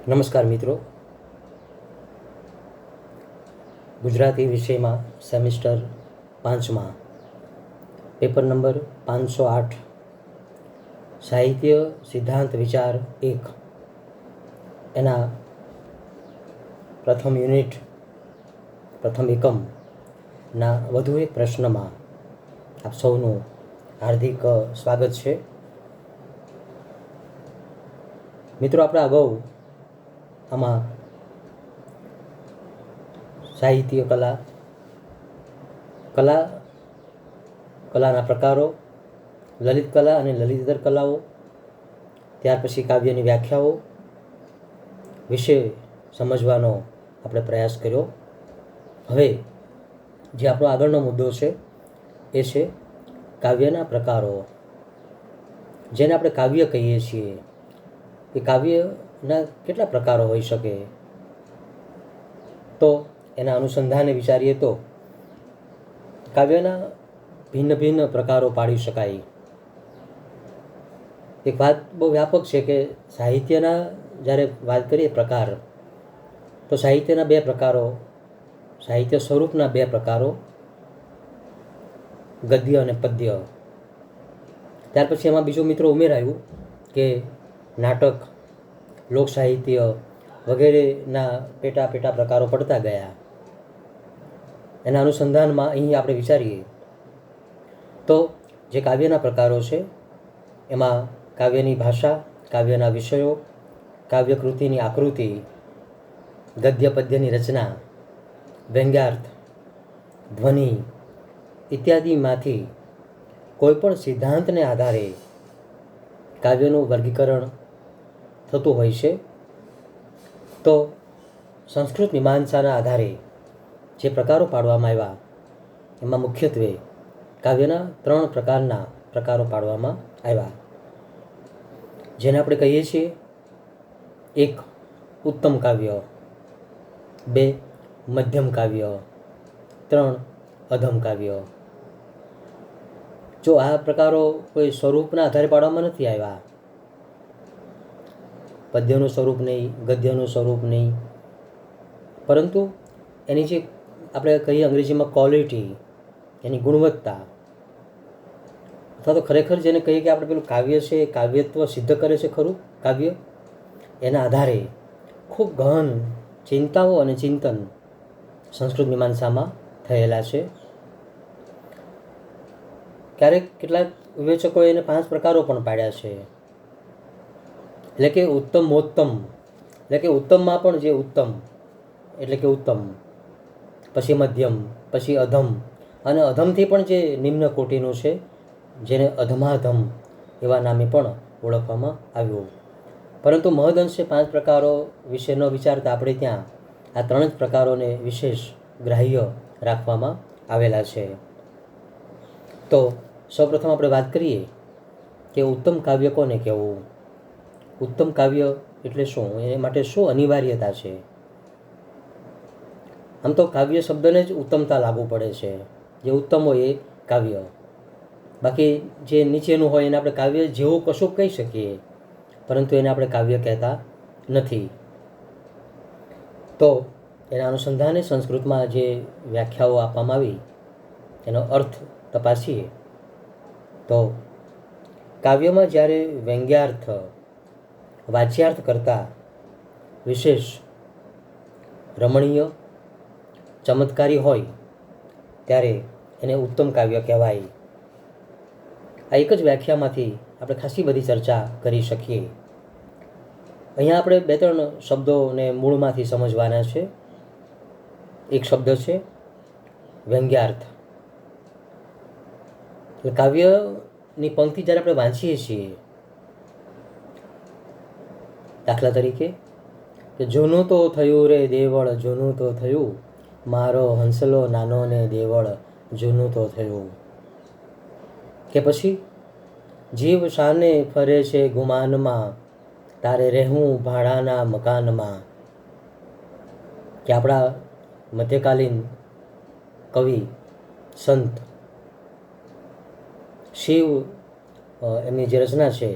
નમસ્કાર મિત્રો. ગુજરાતી વિષયમાં સેમિસ્ટર 5માં પેપર નંબર 508 સાહિત્ય સિદ્ધાંત વિચાર 1 એના પ્રથમ યુનિટ પ્રથમ એકમના વધુ એક પ્રશ્નમાં આપ સૌનું હાર્દિક સ્વાગત છે. મિત્રો, આપણે અગાઉ આમાં સાહિત્ય કલાના પ્રકારો, લલિત કલા અને લલિતેતર કલાઓ, ત્યાર પછી કાવ્યની વ્યાખ્યાઓ વિશે સમજવાનો આપણે પ્રયાસ કર્યો. હવે જે આપણો આગળનો મુદ્દો છે એ છે કાવ્યના પ્રકારો, જેને આપણે કાવ્ય કહીએ છીએ. એ કાવ્યના કેટલા પ્રકારો હોઈ શકે? તો એના અનુસંધાને વિચારીએ તો કાવ્યના ભિન્ન ભિન્ન પ્રકારો પાડી શકાય. એક વાત બહુ વ્યાપક છે કે સાહિત્યના જ્યારે વાત કરીએ પ્રકાર, તો સાહિત્યના બે પ્રકારો, સાહિત્ય સ્વરૂપના બે પ્રકારો, ગદ્ય અને પદ્ય. ત્યાર પછી એમાં બીજું મિત્રો ઉમેરાયું કે નાટક, લોક સાહિત્ય વગેરેના પેટા પ્રકારો પડતા ગયા. એના અનુસંધાનમાં અહીં આપણે વિચારીએ તો જે કાવ્યના પ્રકારો છે એમાં કાવ્યની ભાષા, કાવ્યના વિષયો, કાવ્યકૃતિની આકૃતિ, ગદ્ય પદ્યની રચના, વ્યંગ્યાર્થ, ધ્વનિ ઇત્યાદિમાંથી કોઈપણ સિદ્ધાંતને આધારે કાવ્યનું વર્ગીકરણ થતું હોય છે. તો સંસ્કૃત મીમાંસાના આધારે જે પ્રકારો પાડવામાં આવ્યા એમાં મુખ્યત્વે કાવ્યના 3 પ્રકારના પ્રકારો પાડવામાં આવ્યા, જેને આપણે કહીએ છીએ 1 ઉત્તમ કાવ્ય, 2 મધ્યમ કાવ્ય, 3 અધમ કાવ્ય. જો આ પ્રકારો કોઈ સ્વરૂપના આધારે પાડવામાં નથી આવ્યા, પદ્યનું સ્વરૂપ નહીં, ગદ્યનું સ્વરૂપ નહીં, પરંતુ એની જે આપણે કહીએ અંગ્રેજીમાં ક્વોલિટી, એની ગુણવત્તા, અથવા તો ખરેખર જેને કહીએ કે આપણે પેલું કાવ્ય છે એ કાવ્યત્વ સિદ્ધ કરે છે ખરું કાવ્ય, એના આધારે ખૂબ ગહન ચિંતાઓ અને ચિંતન સંસ્કૃત મીમાંસામાં થયેલા છે. ક્યારેક કેટલાક વિવેચકોએ એને 5 પ્રકારો પણ પાડ્યા છે. એટલે કે ઉત્તમોત્તમ, એટલે કે ઉત્તમમાં પણ જે ઉત્તમ એટલે કે ઉત્તમ, પછી મધ્યમ, પછી અધમ, અને અધમથી પણ જે નિમ્ન કોટીનું છે જેને અધમાધમ એવા નામે પણ ઓળખવામાં આવ્યું. પરંતુ મહદઅંશે 5 પ્રકારો વિશે ન વિચારતા આપણે ત્યાં આ 3 જ પ્રકારોને વિશેષ ગ્રાહ્ય રાખવામાં આવેલા છે. તો સૌપ્રથમ આપણે વાત કરીએ કે ઉત્તમ કાવ્ય કોને કહેવું, ઉત્તમ કાવ્ય એટલે શું, એ માટે શું અનિવાર્યતા છે. આમ તો કાવ્ય શબ્દને જ ઉત્તમતા લાગુ પડે છે. જે ઉત્તમ હોય એ કાવ્ય, બાકી જે નીચેનું હોય એને આપણે કાવ્ય જેવું કશું કહી શકીએ, પરંતુ એને આપણે કાવ્ય કહેતા નથી. તો એના અનુસંધાને સંસ્કૃતમાં જે વ્યાખ્યાઓ આપવામાં આવી એનો અર્થ તપાસીએ તો કાવ્યમાં જ્યારે વ્યંગ્યાર્થ, વાચ્યાર્થ કરતાં વિશેષ રમણીય, ચમત્કારી હોય ત્યારે એને ઉત્તમ કાવ્ય કહેવાય. આ એક જ વ્યાખ્યામાંથી આપણે ખાસી બધી ચર્ચા કરી શકીએ. અહીંયા આપણે 2-3 શબ્દોને મૂળમાંથી સમજવાના છે. એક શબ્દ છે વ્યંગ્યાર્થ. એટલે કાવ્યની પંક્તિ જ્યારે આપણે વાંચીએ છીએ, દાખલા તરીકે કે જૂનું તો થયું રે દેવળ, જૂનું તો થયું, મારો હંસલો નાનો ને દેવળ, જૂનું તો થયું. કે પછી જીવ શાને ફરે છે ગુમાનમાં, તારે રહેવું ભાડાના મકાનમાં. કે આપણા મધ્યકાલીન કવિ સંત શિવ, એમની જે રચના છે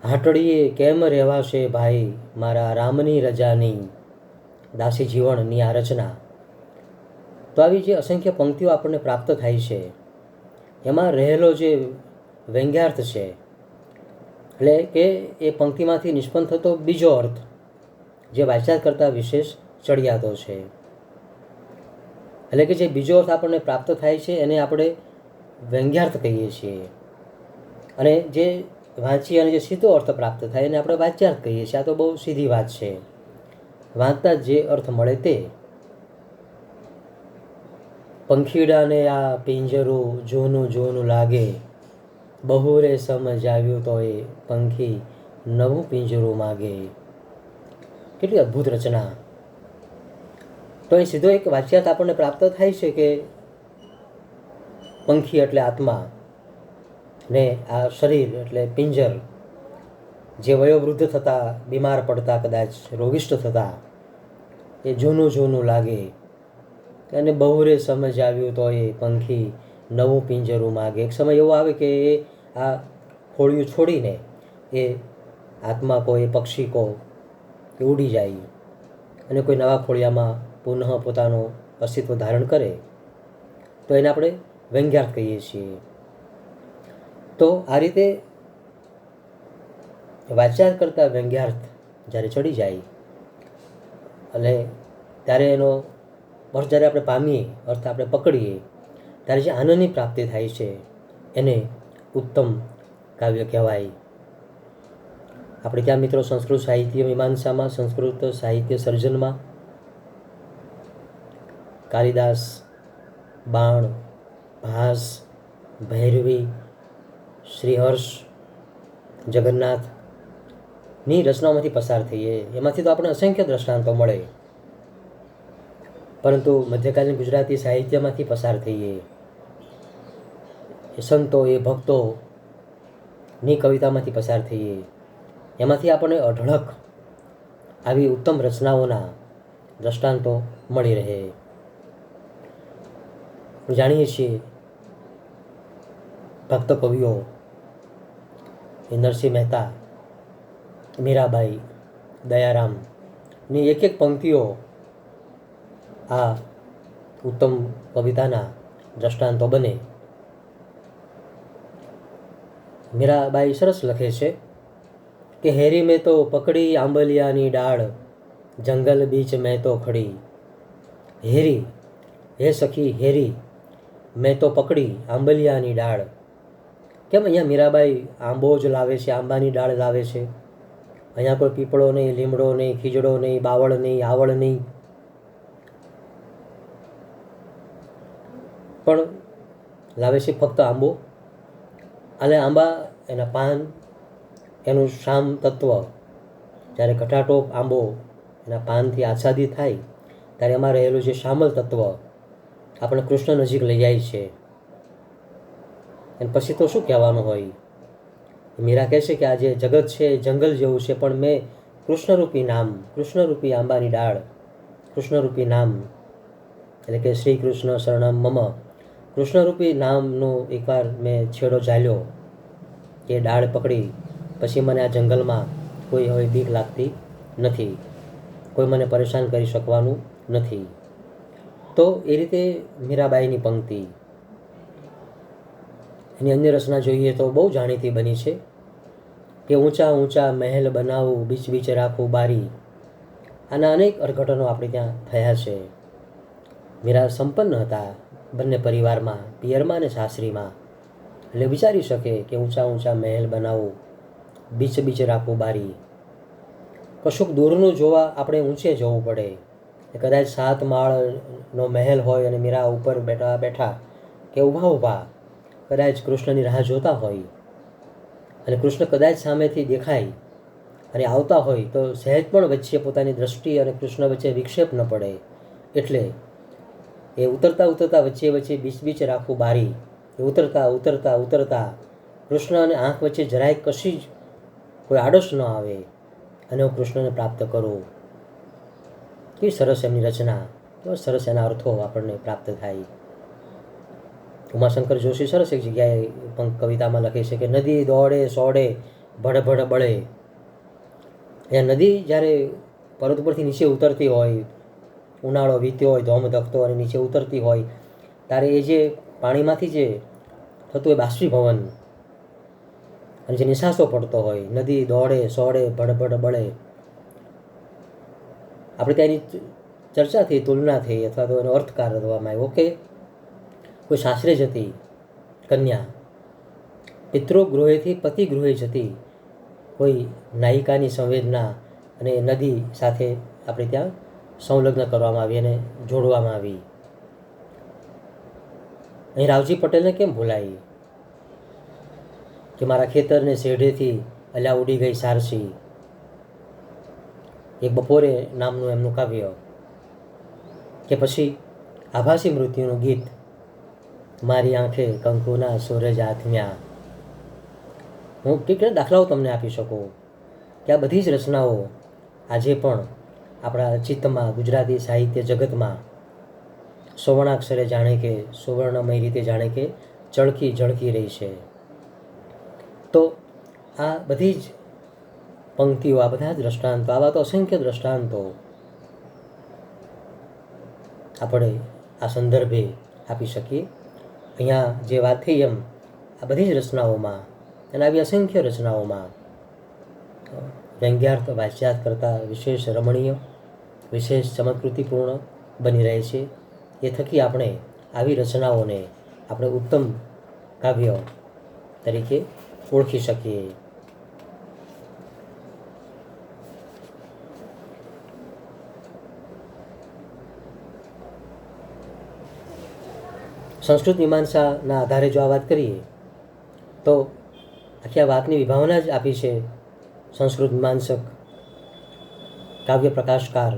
હાટડીએ કેમ રહેવાશે ભાઈ મારા રામની રજાની, દાસી જીવનની આ રચના. તો આવી જે અસંખ્ય પંક્તિઓ આપણને પ્રાપ્ત થાય છે એમાં રહેલો જે વ્યંગ્યાર્થ છે, એટલે કે એ પંક્તિમાંથી નિષ્પન્ન થતો બીજો અર્થ જે વાચાત કરતાં વિશેષ ચડિયાતો છે. એટલે કે જે બીજો અર્થ આપણને પ્રાપ્ત થાય છે એને આપણે વ્યંગ્યાર્થ કહીએ છીએ, અને જે વાંચી અને જે સીધો અર્થ પ્રાપ્ત થાય એને આપણે વાચ્યાર્થ કહીએ છીએ. આ તો બહુ સીધી વાત છે. વાંચતા જે અર્થ મળે તે. પંખીડાને આ પિંજરું જૂનું જૂનું લાગે, બહુ રે સમજાવ્યું તો એ પંખી નવું પિંજરું માગે. કેટલી અદ્ભુત રચના. તો એ સીધો એક વાચ્યાર્થ આપણને પ્રાપ્ત થાય છે કે પંખી એટલે આત્મા ને આ શરીર એટલે પિંજર, જે વયોવૃદ્ધ થતાં, બીમાર પડતા, કદાચ રોગિષ્ઠ થતા એ જૂનું જૂનું લાગે, અને બહુ રે સમજ આવ્યું તો એ પંખી નવું પિંજરું માગે. એક સમય એવો આવે કે એ આ ખોળિયું છોડીને એ આત્મા કો, એ પક્ષી કો એ ઉડી જાય અને કોઈ નવા ખોળિયામાં પુનઃ પોતાનું અસ્તિત્વ ધારણ કરે. તો એને આપણે વ્યંગ્યાર્થ કહીએ છીએ. તો આ રીતે વાચ્યાર્થ કરતાં વ્યંગ્યાર્થ જ્યારે ચડી જાય અને ત્યારે એનો અર્થ જ્યારે આપણે પામીએ, અર્થ આપણે પકડીએ, ત્યારે જે આનંદની પ્રાપ્તિ થાય છે એને ઉત્તમ કાવ્ય કહેવાય. આપણે ત્યાં મિત્રો સંસ્કૃત સાહિત્ય મીમાંસામાં, સંસ્કૃત સાહિત્ય સર્જનમાં કાલિદાસ, બાણ, ભાસ, ભૈરવી, શ્રીહર્ષ, જગન્નાથની રચનાઓમાંથી પસાર થઈએ. એમાંથી તો આપણે અસંખ્ય દ્રષ્ટાંતો મળે, પરંતુ મધ્યકાલીન ગુજરાતી સાહિત્યમાંથી પસાર થઈએ. એ સંતો, એ ભક્તોની કવિતામાંથી પસાર થઈએ. એમાંથી આપણને અઢળક આવી ઉત્તમ રચનાઓના દ્રષ્ટાંતો મળી રહે. જાણીએ છીએ ભક્ત કવિઓ એ નરસિંહ મહેતા, મીરાબાઈ, દયારામની એક એક પંક્તિઓ આ ઉત્તમ કવિતાના દ્રષ્ટાંતો બને. મીરાબાઈ સરસ લખે છે કે હેરી મેં તો પકડી આંબલિયાની ડાળ, જંગલ બીચ મેં તો ખડી. હેરી, હે સખી હેરી, મેં તો પકડી આંબલિયાની ડાળ. કેમ અહીંયા મીરાબાઈ આંબો જ લાવે છે, આંબાની ડાળ લાવે છે? અહીંયા કોઈ પીપળો નહીં, લીમડો નહીં, ખીજડો નહીં, બાવળ નહીં, આવળ નહીં, પણ લાવે છે ફક્ત આંબો. અને આંબા, એના પાન, એનું શામ તત્વ, જ્યારે ઘટાટોપ આંબો એના પાનથી આચ્છાદિત થાય ત્યારે એમાં રહેલું જે શામલ તત્વ આપણે કૃષ્ણ નજીક લઈ જાય છે. અને પછી તો શું કહેવાનું હોય? મીરા કહે છે કે આ જે જગત છે એ જંગલ જેવું છે, પણ મેં કૃષ્ણરૂપી નામ, કૃષ્ણરૂપી આંબાની ડાળ, કૃષ્ણરૂપી નામ એટલે કે શ્રી કૃષ્ણ શરણમ મમ, કૃષ્ણરૂપી નામનો એકવાર મેં છેડો ઝાલ્યો, કે ડાળ પકડી, પછી મને આ જંગલમાં કોઈ હવે બીક લાગતી નથી, કોઈ મને પરેશાન કરી શકવાનું નથી. તો એ રીતે મીરાબાઈની પંક્તિ. એની અન્ય રચના જોઈએ તો બહુ જાણીતી બની છે કે ઊંચા ઊંચા મહેલ બનાવું, બીચ બીચ રાખું બારી. આના અનેક અર્થઘટનો આપણે ત્યાં થયા છે. મીરા સંપન્ન હતા બંને પરિવારમાં, પિયરમાં અને સાસરીમાં, એટલે વિચારી શકે કે ઊંચા ઊંચા મહેલ બનાવું, બીચ બીચ રાખું બારી. કશુંક દૂરનું જોવા આપણે ઊંચે જવું પડે. કદાચ 7 માળનો મહેલ હોય અને મીરા ઉપર બેઠા બેઠા કે ઊભા ઊભા કદાચ કૃષ્ણની રાહ જોતા હોય, અને કૃષ્ણ કદાચ સામેથી દેખાય અને આવતા હોય તો સહેજ પણ વચ્ચે પોતાની દૃષ્ટિ અને કૃષ્ણ વચ્ચે વિક્ષેપ ન પડે, એટલે એ ઉતરતા ઉતરતા વચ્ચે વચ્ચે બીચ બીચ રાખવું બારી. એ ઉતરતા ઉતરતા ઉતરતા કૃષ્ણ અને આંખ વચ્ચે જરાય કશી જ કોઈ આડોશ ન આવે અને હું કૃષ્ણને પ્રાપ્ત કરું. કેવી સરસ એમની રચના, કેવા સરસ એના અર્થો આપણને પ્રાપ્ત થાય. ઉમાશંકર જોશી સરસ એક જગ્યાએ પણ કવિતામાં લખે છે કે નદી દોડે સોડે ભડ ભડ બળે. અહીંયા નદી જ્યારે પર્વત પરથી નીચે ઉતરતી હોય, ઉનાળો વીત્યો હોય, ધોમ ધકતો અને નીચે ઉતરતી હોય, ત્યારે એ જે પાણીમાંથી જે થતું એ બાષ્પીભવન અને જે નિશાસો પડતો હોય, નદી દોડે સોડે ભડભડ બળે. આપણે ત્યાં એની ચર્ચા થઈ, તુલના થઈ, અથવા તો એનો અર્થ કરવામાં આવ્યો કે કોઈ સાસરે જતી કન્યા પિતૃગૃહેથી પતિગૃહે જતી કોઈ નાયિકાની સંવેદના અને નદી સાથે આપણે ત્યાં સંલગ્ન કરવામાં આવી અને જોડવામાં આવી. અહીં રાવજી પટેલને કેમ ભૂલાઈ કે મારા ખેતરને શેઢેથી અલ્યા ઉડી ગઈ સારસી, એક બપોરે નામનું એમનું કાવ્ય, કે પછી આભાસી મૃત્યુનું ગીત, મારી આંખે કંકુના સૂરજ આથમ્યા. હું કેટલા દાખલાઓ તમને આપી શકું કે આ બધી જ રચનાઓ આજે પણ આપણા ચિત્તમાં, ગુજરાતી સાહિત્ય જગતમાં સુવર્ણાક્ષરે જાણે કે સુવર્ણમય રીતે જાણે કે ચળકી ઝળકી રહી છે. તો આ બધી જ પંક્તિઓ, આ બધા જ દ્રષ્ટાંતો, આવા તો અસંખ્ય દ્રષ્ટાંતો આપણે આ સંદર્ભે આપી શકીએ. અહીંયા જે વાત થઈ એમ આ બધી જ રચનાઓમાં અને આવી અસંખ્ય રચનાઓમાં વ્યંગ્યાર્થ વાચ્યાર્થ કરતાં વિશેષ રમણીય, વિશેષ ચમત્કૃતિપૂર્ણ બની રહે છે. એ થકી આપણે આવી રચનાઓને આપણે ઉત્તમ કાવ્ય તરીકે ઓળખી શકીએ. સંસ્કૃત મીમાંસાના આધારે જો આ વાત કરીએ તો આખી આ વાતની વિભાવના જ આપી છે સંસ્કૃત મીમાંસક કાવ્ય પ્રકાશકાર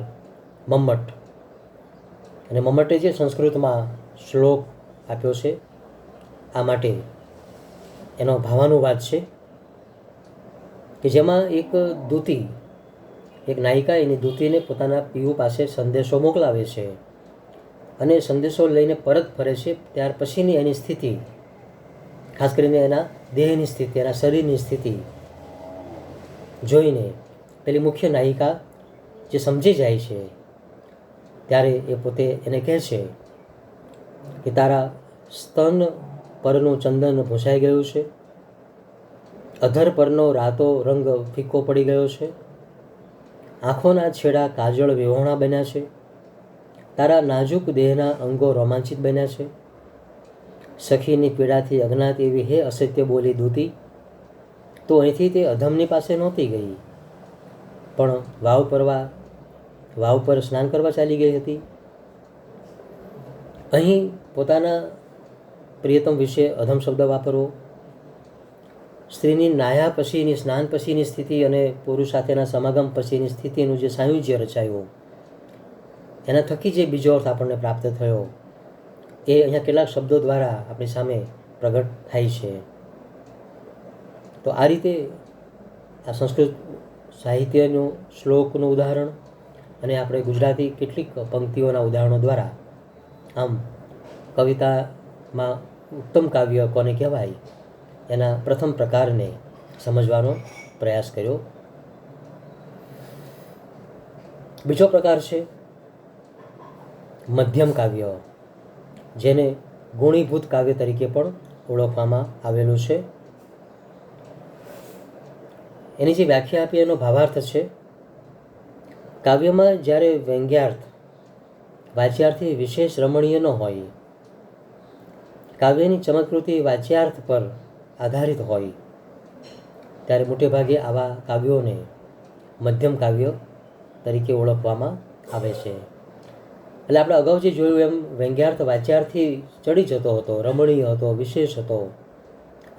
મમ્મટ. અને મમ્મટે જે સંસ્કૃતમાં શ્લોક આપ્યો છે આ માટે એનો ભાવાનુવાદ છે કે જેમાં એક દૂતી, એક નાયિકા એની દૂતીને પોતાના પિયુ પાસે સંદેશો મોકલાવે છે અને સંદેશો લઈને પરત ફરે છે. ત્યાર પછીની એની સ્થિતિ, ખાસ કરીને એના દેહની સ્થિતિ, એના શરીરની સ્થિતિ જોઈને પેલી મુખ્ય નાયિકા જે સમજી જાય છે ત્યારે એ પોતે એને કહે છે કે તારા સ્તન પરનું ચંદન ભૂસાઈ ગયું છે, અધર પરનો રાતો રંગ ફીકો પડી ગયો છે, આંખોના છેડા કાજળ વિહોણા બન્યા છે, તારા નાજુક દેહના અંગો રોમાંચિત બન્યા છે. સખીની પીડાથી અજ્ઞાત એવી હે અસત્ય બોલી દૂતી, તો અહીંથી તે અધમની પાસે નહોતી ગઈ, પણ વાવ પર સ્નાન કરવા ચાલી ગઈ હતી. અહીં પોતાના પ્રિયતમ વિશે અધમ શબ્દ વાપરવો, સ્ત્રીની નાયા પછીની, સ્નાન પછીની સ્થિતિ અને પુરુષ સાથેના સમાગમ પછીની સ્થિતિનું જે સાયુજ્ય રચાયું, એના થકી જે બીજો અર્થ આપણને પ્રાપ્ત થયો એ અહીંયા કેટલાક શબ્દો દ્વારા આપણી સામે પ્રગટ થાય છે. તો આ રીતે આ સંસ્કૃત સાહિત્યનું શ્લોકનું ઉદાહરણ અને આપણે ગુજરાતી કેટલીક પંક્તિઓના ઉદાહરણો દ્વારા આમ કવિતામાં ઉત્તમ કાવ્ય કોને કહેવાય એના પ્રથમ પ્રકારને સમજવાનો પ્રયાસ કર્યો. બીજો પ્રકાર છે મધ્યમ કાવ્ય, જેને ગુણીભૂત કાવ્ય તરીકે પણ ઓળખવામાં આવેલું છે. એની જે વ્યાખ્યા આપી એનો ભાવાર્થ છે, કાવ્યમાં જ્યારે વ્યંગ્યાર્થ વાચ્યાર્થથી વિશેષ રમણીય ન હોય, કાવ્યની ચમત્કૃતિ વાચ્યાર્થ પર આધારિત હોય, ત્યારે મોટે ભાગે આવા કાવ્યોને મધ્યમ કાવ્ય તરીકે ઓળખવામાં આવે છે. એટલે આપણે અગાઉ જે જોયું એમ વ્યંગ્યાર્થ વાચ્યાર્થથી ચડી જતો હતો, રમણીય હતો, વિશેષ હતો,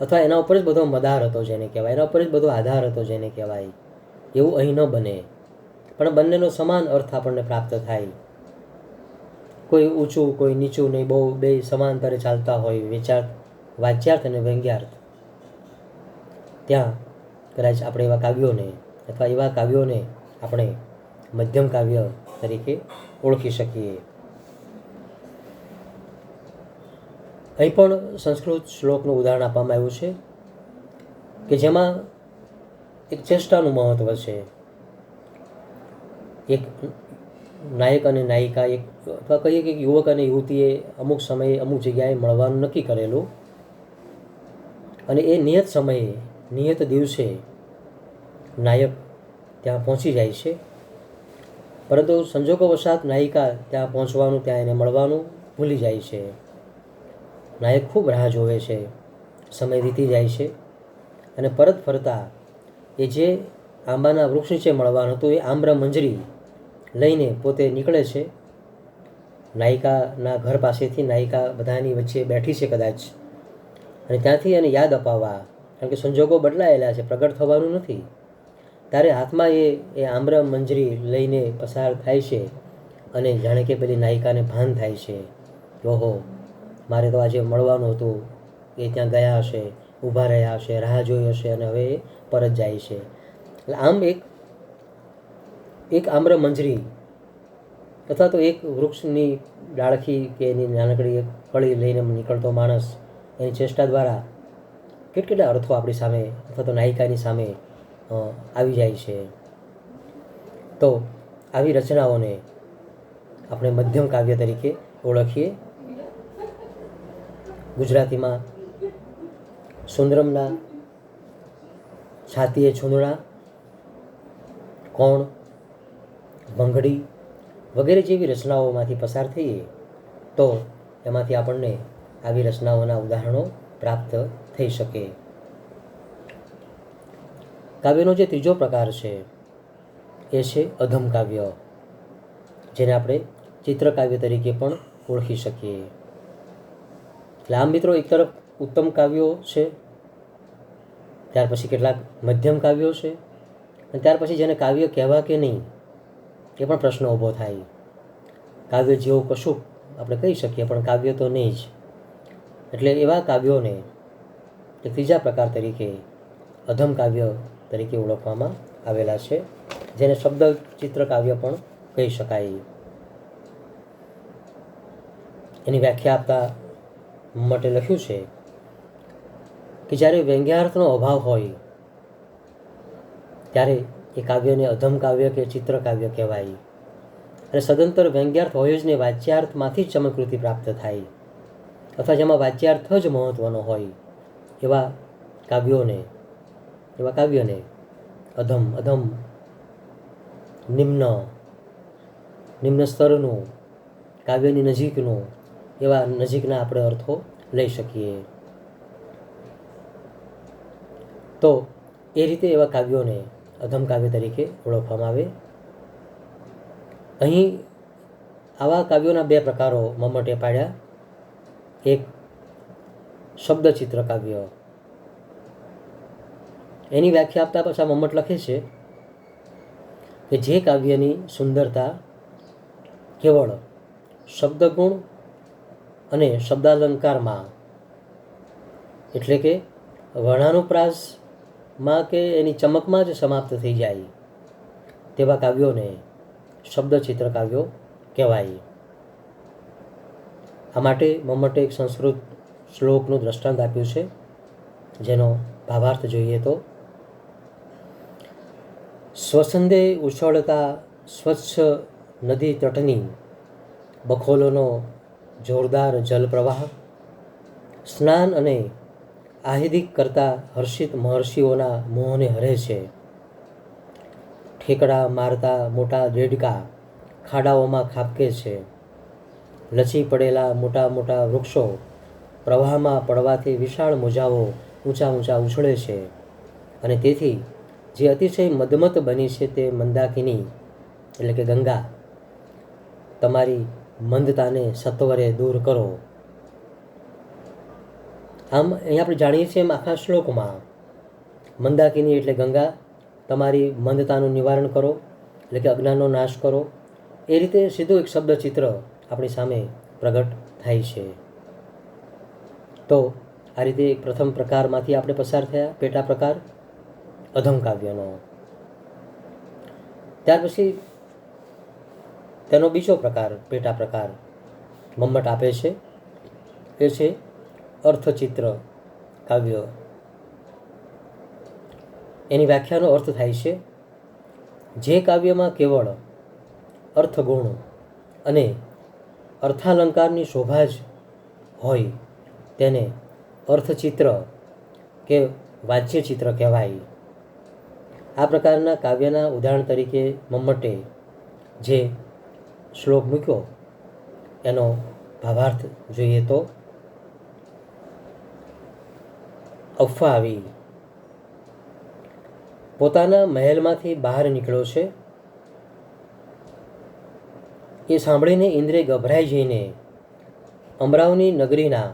અથવા એના ઉપર જ બધો મદાર હતો જેને કહેવાય, એના ઉપર જ બધો આધાર હતો જેને કહેવાય, એવું અહીં ન બને. પણ બંનેનો સમાન અર્થ આપણને પ્રાપ્ત થાય. કોઈ ઊંચું કોઈ નીચું નહીં, બહુ બે સમાંતરે ચાલતા હોય વાચ્યાર્થ અને વ્યંગ્યાર્થ. ત્યાં કદાચ આપણે એવા કાવ્યોને અથવા એવા કાવ્યોને આપણે મધ્યમ કાવ્ય તરીકે ઓળખી શકીએ. અહીં પણ સંસ્કૃત શ્લોકનું ઉદાહરણ આપવામાં આવ્યું છે કે જેમાં એક ચેષ્ટાનું મહત્ત્વ છે. એક નાયક અને નાયિકા, એક અથવા કહીએ કે યુવક અને યુવતીએ અમુક સમયે અમુક જગ્યાએ મળવાનું નક્કી કરેલું, અને એ નિયત સમયે નિયત દિવસે નાયક ત્યાં પહોંચી જાય છે. પરંતુ સંજોગોવશાત નાયિકા ત્યાં પહોંચવાનું, ત્યાં એને મળવાનું ભૂલી જાય છે. નાયક ખૂબ રાહ જોવે છે, સમય વીતી જાય છે, અને પરત ફરતા એ જે આંબાના વૃક્ષ નીચે મળવાનું હતું એ આમ્ર મંજરી લઈને પોતે નીકળે છે. નાયિકાના ઘર પાસેથી નાયિકા બધાની વચ્ચે બેઠી છે કદાચ, અને ત્યાંથી એને યાદ અપાવવા, કારણ કે સંજોગો બદલાયેલા છે, પ્રગટ થવાનું નથી, ત્યારે હાથમાં એ આમ્ર મંજરી લઈને પસાર થાય છે. અને જાણે કે પેલી નાયિકાને ભાન થાય છે, ઓહો, મારે તો આજે મળવાનું હતું, એ ત્યાં ગયા હશે, ઊભા રહ્યા હશે, રાહ જોઈ હશે, અને હવે એ પરત જાય છે. એટલે આમ એક આમ્ર મંજરી અથવા તો એક વૃક્ષની ડાળખી કે એની નાનકડી એક કળી લઈને નીકળતો માણસ એની ચેષ્ટા દ્વારા કેટલા અર્થો આપણી સામે અથવા તો નાયિકાની સામે આવી જાય છે. તો આવી રચનાઓને આપણે મધ્યમ કાવ્ય તરીકે ઓળખીએ. ગુજરાતીમાં સુંદરમના છાતીએ છૂંદણા, કોણ, ભંગડી વગેરે જેવી રચનાઓમાંથી પસાર થઈએ તો એમાંથી આપણને આવી રચનાઓના ઉદાહરણો પ્રાપ્ત થઈ શકે. કાવ્યનો જે ત્રીજો પ્રકાર છે એ છે અધમ કાવ્ય, જેને આપણે ચિત્રકાવ્ય તરીકે પણ ઓળખી શકીએ. એટલે આમ મિત્રો, એક તરફ ઉત્તમ કાવ્યો છે, ત્યાર પછી કેટલાક મધ્યમ કાવ્યો છે, અને ત્યાર પછી જેને કાવ્ય કહેવા કે નહીં એ પણ પ્રશ્ન ઊભો થાય. કાવ્ય જેવું કશું આપણે કહી શકીએ, પણ કાવ્ય તો નહીં જ. એટલે એવા કાવ્યોને એક ત્રીજા પ્રકાર તરીકે અધમ કાવ્ય તરીકે ઓળખવામાં આવેલા છે, જેને શબ્દ ચિત્ર કાવ્ય પણ કહી શકાય. એની વ્યાખ્યા આપતા મમ્મટે લખ્યું છે કે જ્યારે વ્યંગ્યાર્થનો અભાવ હોય ત્યારે એ કાવ્યને અધમ કાવ્ય કે ચિત્ર કાવ્ય કહેવાય. અને સદંતર વ્યંગ્યાર્થ હોય જ ને વાચ્યાર્થમાંથી જ ચમકૃતિ પ્રાપ્ત થાય, અથવા જેમાં વાચ્યાર્થ જ મહત્ત્વનો હોય એવા કાવ્યને અધમ નિમ્ન સ્તરનું, કાવ્યની નજીકનું, એવા નજીકના આપણે અર્થો લઈ શકીએ. તો એ રીતે એવા કાવ્યોને અધમ કાવ્ય તરીકે ઓળખવામાં આવે. અહીં આવા કાવ્યોના બે પ્રકારો મમ્મટે પાડ્યા. એક શબ્દચિત્ર કાવ્ય, એની વ્યાખ્યા આપતા પાછા મમ્મટ લખે છે કે જે કાવ્યની સુંદરતા કેવળ શબ્દગુણ અને શબ્દાલંકારમાં, એટલે કે વર્ણાનુપ્રાસમાં કે એની ચમકમાં જ સમાપ્ત થઈ જાય તેવા કાવ્યોને શબ્દચિત્ર કાવ્યો કહેવાય. આ માટે મમ્મટે એક સંસ્કૃત શ્લોકનું દ્રષ્ટાંત આપ્યું છે, જેનો ભાવાર્થ જોઈએ તો: સ્વછંદે ઉછળતા સ્વચ્છ નદી તટની બખોલોનો જોરદાર જલપ્રવાહ, સ્નાન અને આહિદિક કરતા હર્ષિત મહર્ષિઓના મોહને હરે છે. ઠેકડા મારતા મોટા દેડકા ખાડાઓમાં ખાબકે છે. લચી પડેલા મોટા મોટા વૃક્ષો પ્રવાહમાં પડવાથી વિશાળ મોજાઓ ઊંચા ઉછળે છે. અને તેથી જે અતિશય મદમત બની છે તે મંદાકિની એટલે કે ગંગા, તમારી મંદતાને સત્વરે દૂર કરો. આમ અહીં આપણે જાણીએ છીએ એમ આખા શ્લોકમાં મંદાકિની એટલે ગંગા, તમારી મંદતાનું નિવારણ કરો, એટલે કે અજ્ઞાનનો નાશ કરો. એ રીતે સીધું એક શબ્દ ચિત્ર આપણી સામે પ્રગટ થાય છે. તો આ રીતે એક પ્રથમ પ્રકારમાંથી આપણે પસાર થયા, પેટા પ્રકાર અધમ કાવ્યનો. ત્યાર પછી તેનો બીજો પ્રકાર, પેટા પ્રકાર મમ્મટ આપે છે, એ છે અર્થચિત્ર કાવ્ય. એની વ્યાખ્યાનો અર્થ થાય છે જે કાવ્યમાં કેવળ અર્થગુણ અને અર્થાલંકારની શોભા જ હોય તેને અર્થચિત્ર કે વાચ્યચિત્ર કહેવાય. આ પ્રકારના કાવ્યના ઉદાહરણ તરીકે મમ્મટે જે શ્લોક મૂક્યો એનો ભાવાર્થ જોઈએ તો, અફવા આવી, પોતાના મહેલમાંથી બહાર નીકળ્યો છે. એ સાંભળીને ઇન્દ્રે ગભરાઈ જઈને અમરાવની નગરીના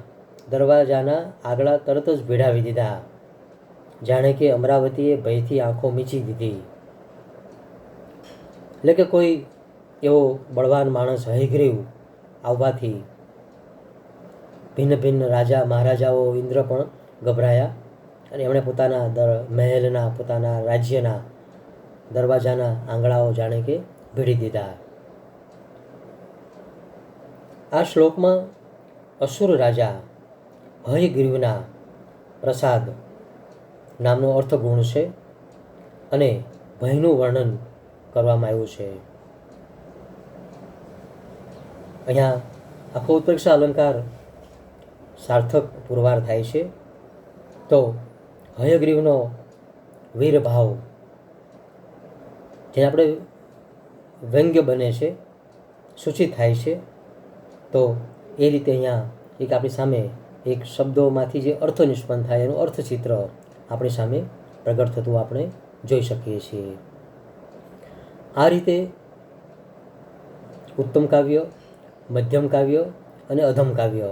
દરવાજાના આગળા તરત જ ભીડાવી દીધા, જાણે કે અમરાવતીએ ભયથી આંખો મીચી દીધી. એટલે કે કોઈ એવો બળવાન માણસ હયગ્રીવ આવવાથી ભિન્ન ભિન્ન રાજા મહારાજાઓ ઇન્દ્ર પણ ગભરાયા અને એમણે પોતાના મહેલના પોતાના રાજ્યના દરવાજાના આંગણાઓ જાણે કે ભીડી દીધા. આ શ્લોકમાં અસુર રાજા હયગ્રીવના પ્રસાદ નામનો અર્થગુણ છે અને ભયનું વર્ણન કરવામાં આવ્યું છે. અહીંયા આખો ઉત્પ્રેક્ષા અલંકાર સાર્થક પુરવાર થાય છે. તો હયગ્રીવનો વીરભાવ જેને આપણે વ્યંગ્ય બને છે, સૂચિત થાય છે. તો એ રીતે અહીંયા એક આપણી સામે એક શબ્દોમાંથી જે અર્થ નિષ્પન્ન થાય એનું અર્થચિત્ર આપણી સામે પ્રગટ થતું આપણે જોઈ શકીએ છીએ. આ રીતે ઉત્તમ કાવ્ય, મધ્યમ કાવ્ય અને અધમ કાવ્ય,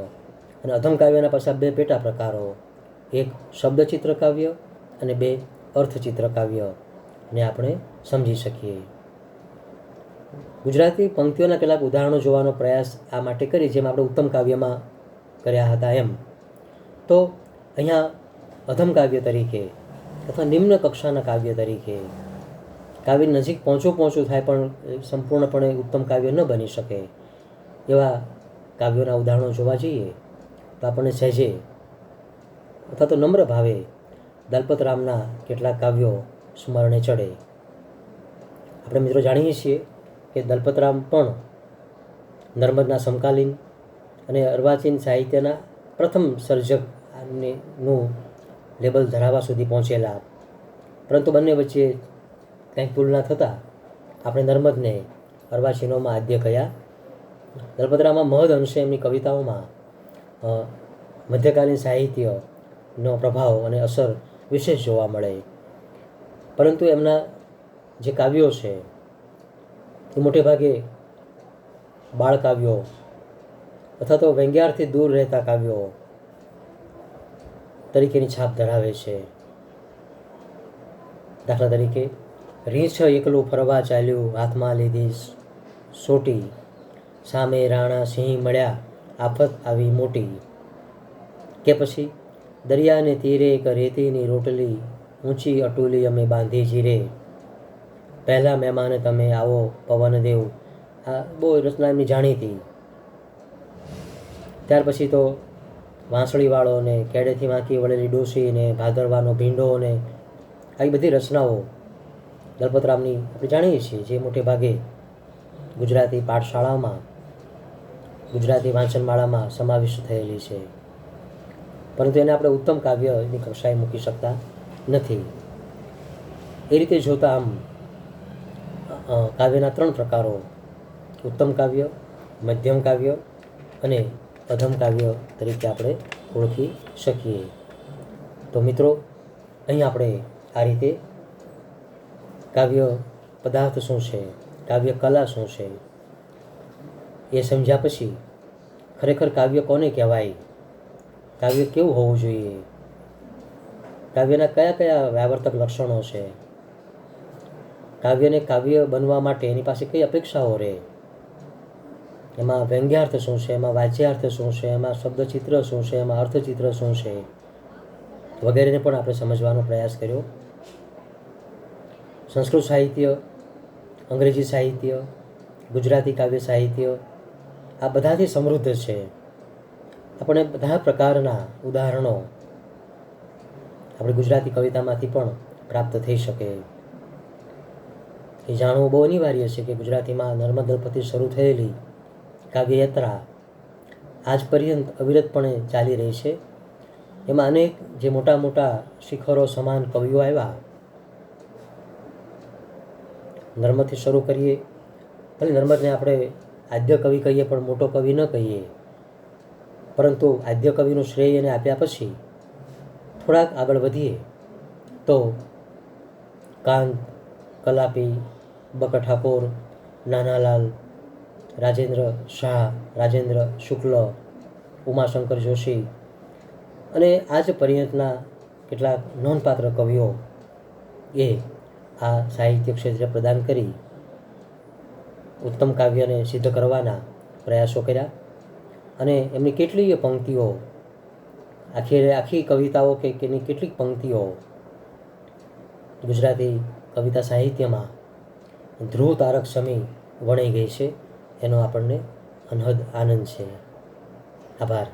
અને અધમ કાવ્યના પાછા બે પેટા પ્રકારો, એક શબ્દચિત્ર કાવ્ય અને બે અર્થચિત્ર કાવ્યને આપણે સમજી શકીએ. ગુજરાતી પંક્તિઓના કેટલાક ઉદાહરણો જોવાનો પ્રયાસ આ માટે કરી, જેમ આપણે ઉત્તમ કાવ્યમાં કર્યા હતા એમ. તો અહીંયા અધમ કાવ્ય તરીકે અથવા નિમ્ન કક્ષાના કાવ્ય તરીકે, કાવ્ય નજીક પહોંચું થાય પણ સંપૂર્ણપણે ઉત્તમ કાવ્ય ન બની શકે એવા કાવ્યોના ઉદાહરણો જોવા જઈએ તો આપણને સહેજે અથવા તો નમ્ર ભાવે દલપતરામના કેટલાક કાવ્યો સ્મરણે ચડે. આપણે મિત્રો જાણીએ છીએ કે દલપતરામ પણ નર્મદના સમકાલીન અને અર્વાચીન સાહિત્યના પ્રથમ સર્જકનું લેબલ ધરાવવા સુધી પહોંચેલા, પરંતુ બંને વચ્ચે કંઈક તુલના થતાં આપણે નર્મદને અર્વાચીનોમાં આદ્ય કયા. દલપતરામમાં મહદ અંશે એમની કવિતાઓમાં મધ્યકાલીન સાહિત્યનો પ્રભાવ અને અસર વિશેષ જોવા મળે, પરંતુ એમના જે કાવ્યો છે એ મોટે ભાગે બાળકાવ્યો અથવા તો વ્યંગ્યાર્થથી દૂર રહેતા કાવ્યો તરીકેની છાપ ધરાવે છે. દાખલા તરીકે, રીંછ એકલું ફરવા ચાલ્યું, હાથમાં લીધી સોટી, સામે રાણા સિંહ મળ્યા, આફત આવી મોટી. કે પછી, દરિયાને તીરે એક રેતીની રોટલી, ઊંચી અટુલી અમે બાંધી જીરે, પહેલા મહેમાન તમે આવો પવનદેવ. આ બહુ રચના એમની જાણીતી. ત્યાર પછી તો વાંસળીવાળો ને કેડેથી વાંકી વળેલી ડોસી ને ભાદરવાનો ભીંડો ને આવી બધી રચનાઓ દલપતરામની આપણે જાણીએ છીએ, જે મોટે ભાગે ગુજરાતી પાઠશાળામાં, ગુજરાતી વાંચનમાળામાં સમાવિષ્ટ થયેલી છે, પરંતુ એને આપણે ઉત્તમ કાવ્યની કક્ષાએ મૂકી શકતા નથી. એ રીતે જોતા આમ કાવ્યના ત્રણ પ્રકારો, ઉત્તમ કાવ્ય, મધ્યમ કાવ્ય અને અધમ કાવ્ય તરીકે આપણે ઓળખી શકીએ. તો મિત્રો, અહીં આપણે આ રીતે કાવ્ય પદાર્થ શું છે, કાવ્ય કલા શું છે એ સમજ્યા પછી ખરેખર કાવ્ય કોને કહેવાય, કાવ્ય કેવું હોવું જોઈએ, કાવ્યના કયા કયા વ્યાવર્તક લક્ષણો છે, કાવ્યને કાવ્ય બનવા માટે એની પાસે કઈ અપેક્ષાઓ રહે, એમાં વ્યંગ્યાર્થ શું છે, એમાં વાચ્યાર્થ શું છે, એમાં શબ્દચિત્ર શું છે, એમાં અર્થચિત્ર શું છે વગેરેને પણ આપણે સમજવાનો પ્રયાસ કર્યો. સંસ્કૃત સાહિત્ય, અંગ્રેજી સાહિત્ય, ગુજરાતી કાવ્ય સાહિત્ય આ બધાથી સમૃદ્ધ છે. આપણે બધા પ્રકારના ઉદાહરણો આપણે ગુજરાતી કવિતામાંથી પણ પ્રાપ્ત થઈ શકે. એ જાણવું બહુ અનિવાર્ય છે કે ગુજરાતીમાં નર્મદલપતિ શરૂ થયેલી કાવ્યયાત્રા આજ પર્યંત અવિરતપણે ચાલી રહી છે. એમાં અનેક જે મોટા મોટા શિખરો સમાન કવિઓ આવ્યા. નર્મદથી શરૂ કરીએ, ભલે નર્મદને આપણે આદ્ય કવિ કહીએ પણ મોટો કવિ ન કહીએ, પરંતુ આદ્ય કવિનું શ્રેય એને આપ્યા પછી થોડાક આગળ વધીએ તો કાંત, કલાપી, બકા ઠાકોર, નાનાલાલ, રાજેન્દ્ર શાહ, રાજેન્દ્ર શુક્લ, ઉમાશંકર જોશી અને આજ પર્યંતના કેટલાક નોંધપાત્ર કવિઓ એ આ સાહિત્ય ક્ષેત્રે પ્રદાન કરી ઉત્તમ કાવ્યને સિદ્ધ કરવાના પ્રયાસો કર્યા. અને એમની કેટલીય પંક્તિઓ, આખી કવિતાઓ કે એની કેટલીક પંક્તિઓ ગુજરાતી કવિતા સાહિત્યમાં ધ્રુવ તારક સમી વણાઈ ગઈ છે. એનો આપણને અનહદ આનંદ છે. આભાર.